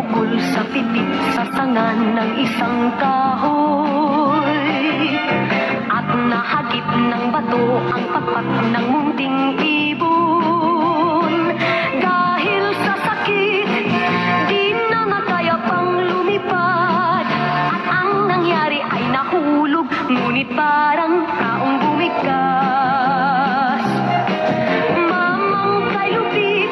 bukol sa pipit sa sangan ng isang kahoy. At nahagip ng bato ang pakpak ng munting ibon. Dahil sa sakit, di na nakaya pang lumipad. At ang nangyari ay nahulog, ngunit parang taong bumigkas. Mamang kay Lupit,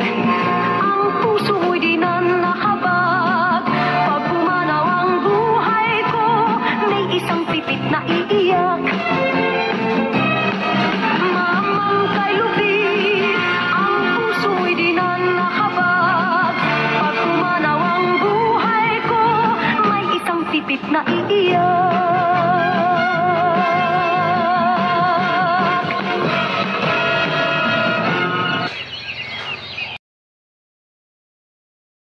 ang puso mo'y di na nahabag. Pag pumanaw ang buhay ko, may isang pipit na iiyak. Mamang kay Lupit, ang puso mo'y di na nahabag. Pag pumanaw ang buhay ko, may isang pipit na iiyak.